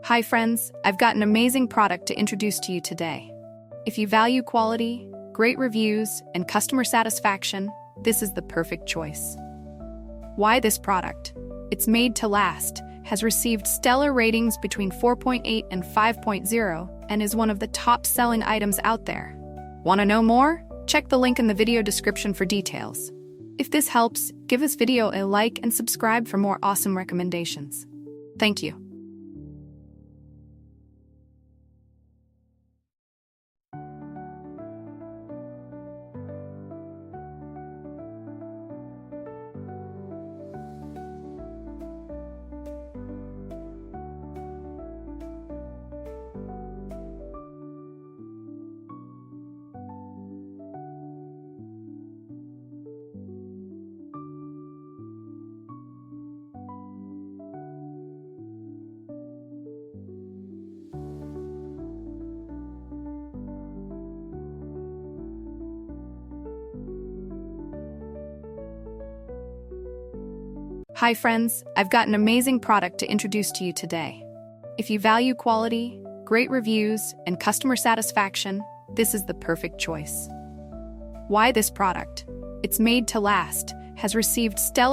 Hi friends, I've got an amazing product to introduce to you today. If you value quality, great reviews, and customer satisfaction, this is the perfect choice. Why this product? It's made to last, has received stellar ratings between 4.8 and 5.0, and is one of the top-selling items out there. Want to know more? Check the link in the video description for details. If this helps, give this video a like and subscribe for more awesome recommendations. Thank you. Hi friends, I've got an amazing product to introduce to you today. If you value quality, great reviews, and customer satisfaction, this is the perfect choice. Why this product? It's made to last, has received stellar